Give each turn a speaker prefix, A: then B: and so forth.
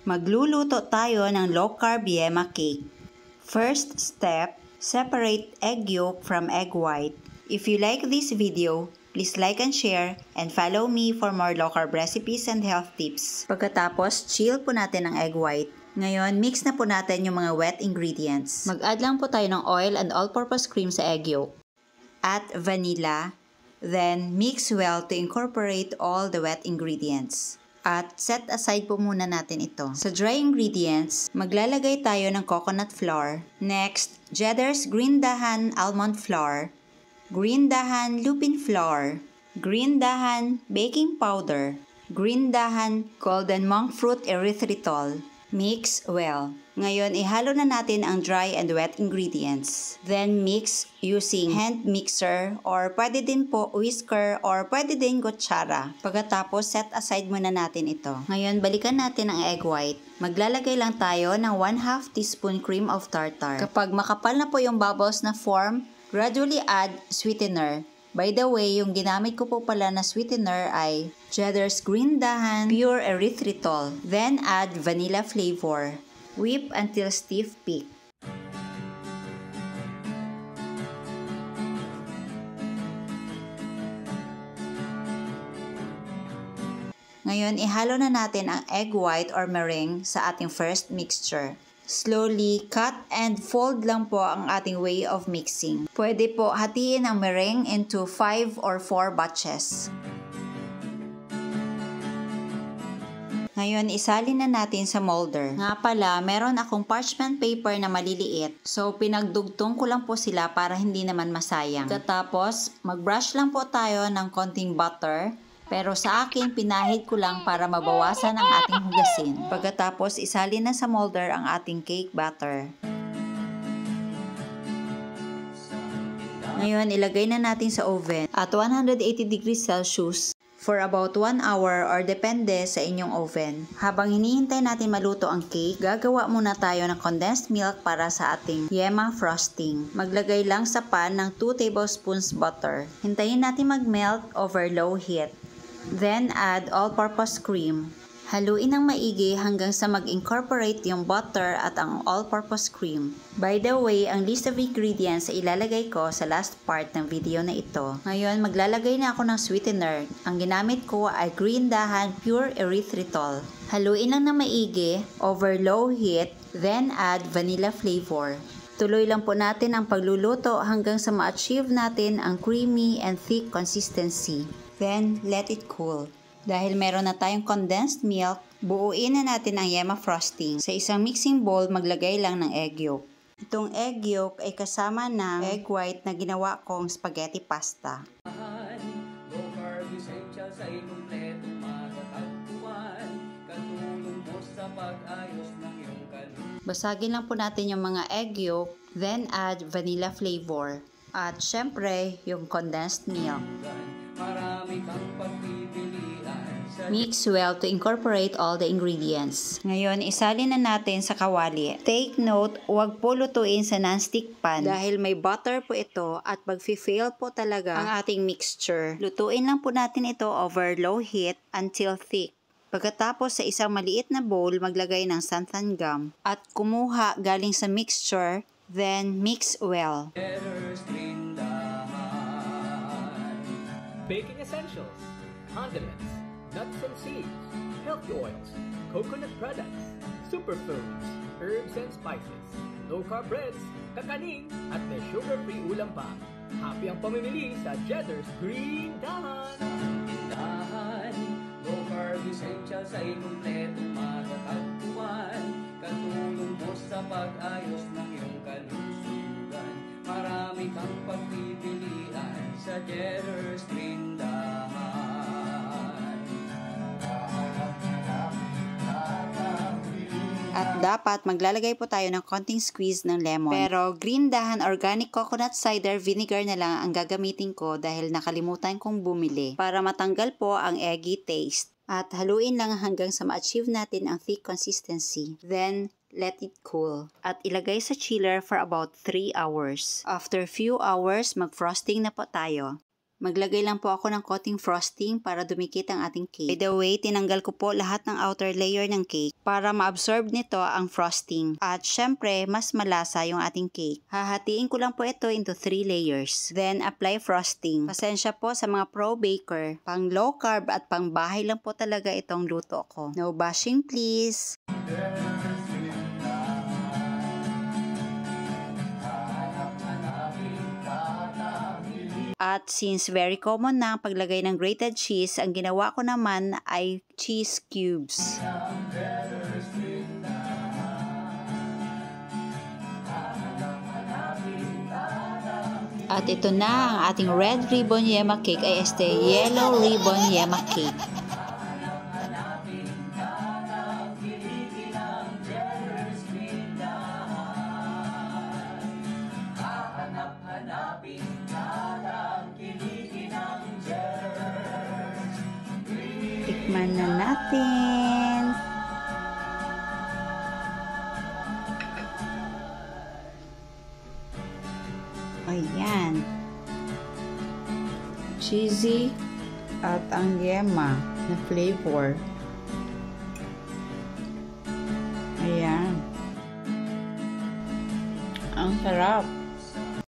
A: Magluluto tayo ng low-carb yema cake. First step, separate egg yolk from egg white. If you like this video, please like and share and follow me for more low-carb recipes and health tips. Pagkatapos, chill po natin ang egg white. Ngayon, mix na po natin yung mga wet ingredients. Mag-add lang po tayo ng oil and all-purpose cream sa egg yolk. Add vanilla, then mix well to incorporate all the wet ingredients. At set aside po muna natin ito. Sa dry ingredients, maglalagay tayo ng coconut flour. Next, Cheddar's green dahan almond flour, green dahan lupin flour, green dahan baking powder, green dahan golden monk fruit erythritol. Mix well. Ngayon, ihalo na natin ang dry and wet ingredients. Then, mix using hand mixer or pwede din po whisker or pwede din kutsara. Pagkatapos, set aside muna natin ito. Ngayon, balikan natin ang egg white. Maglalagay lang tayo ng 1/2 teaspoon cream of tartar. Kapag makapal na po yung bubbles na form, gradually add sweetener. By the way, yung ginamit ko po pala na sweetener ay Cheddar's green dahan pure erythritol. Then add vanilla flavor. Whip until stiff peak. Ngayon, ihalo na natin ang egg white or meringue sa ating first mixture. Slowly cut and fold lang po ang ating way of mixing. Pwede po hatiin ang meringue into 5 or 4 batches. Ngayon, isalin na natin sa molder. Nga pala, meron akong parchment paper na maliliit. So, pinagdugtong ko lang po sila para hindi naman masayang. Katapos, mag-brush lang po tayo ng konting butter. Pero sa akin, pinahid ko lang para mabawasan ang ating hugasin. Pagkatapos, isalin na sa molder ang ating cake batter. Ngayon, ilagay na natin sa oven at 180 degrees Celsius for about 1 hour or depende sa inyong oven. Habang hinihintay natin maluto ang cake, gagawa muna tayo ng condensed milk para sa ating yema frosting. Maglagay lang sa pan ng 2 tablespoons butter. Hintayin natin mag-melt over low heat. Then add all-purpose cream. Haluin ng maigi hanggang sa mag-incorporate yung butter at ang all-purpose cream. By the way, ang list of ingredients ay ilalagay ko sa last part ng video na ito. Ngayon, maglalagay na ako ng sweetener. Ang ginamit ko ay green dahan pure erythritol. Haluin lang ng maigi over low heat, then add vanilla flavor. Tuloy lang po natin ang pagluluto hanggang sa ma-achieve natin ang creamy and thick consistency. Then, let it cool. Dahil meron na tayong condensed milk, buuin na natin ang yema frosting. Sa isang mixing bowl, maglagay lang ng egg yolk. Itong egg yolk ay kasama ng egg white na ginawa kong spaghetti pasta.
B: Low-carb essentials ay kumpletong matatagpuan. Katulong mo sa pag-ayos ng iyong kalusugan.
A: Basagin lang po natin yung mga egg yolk, then add vanilla flavor. At syempre, yung condensed milk.
B: Marami kang pagpipilian sa
A: Mix well to incorporate all the ingredients. Ngayon, isalin na natin sa kawali. Take note, huwag po lutuin sa non-stick pan dahil may butter po ito at mag-fail po talaga ang ating mixture. Lutuin lang po natin ito over low heat until thick. Pagkatapos sa isang maliit na bowl, maglagay ng xanthan gum at kumuha galing sa mixture, then mix well.
B: Cheddar's green dahan.
C: Baking essentials, condiments, nuts and seeds, healthy oils, coconut products, superfoods, herbs and spices, low-carb breads, kakanin, at may sugar-free ulam pa. Happy ang pamimili sa Cheddar's Green Dahan!
B: Dahan, low-carb essentials ay kumpletong matatagpuan. Katulong mo sa pag-ayos ng iyong kalusugan. Marami kang pagpipilian sa Cheddar's Green Dahan.
A: At dapat maglalagay po tayo ng konting squeeze ng lemon. Pero green dahan organic coconut cider vinegar na lang ang gagamitin ko dahil nakalimutan kong bumili para matanggal po ang eggy taste. At haluin lang hanggang sa ma-achieve natin ang thick consistency. Then, let it cool. At ilagay sa chiller for about 3 hours. After few hours, mag-frosting na po tayo. Maglagay lang po ako ng coating frosting para dumikit ang ating cake. By the way, tinanggal ko po lahat ng outer layer ng cake para ma-absorb nito ang frosting. At syempre, mas malasa yung ating cake. Hahatiin ko lang po ito into 3 layers. Then, apply frosting. Pasensya po sa mga pro baker. Pang low carb at pang bahay lang po talaga itong luto ko. No bashing please. At since very common na ang paglagay ng grated cheese, ang ginawa ko naman ay cheese cubes. At ito na ang ating red ribbon yema cake ay este yellow ribbon yema cake. Tikman na natin. Ayan. Cheesy at ang yema na flavor. Ayan. Ang sarap.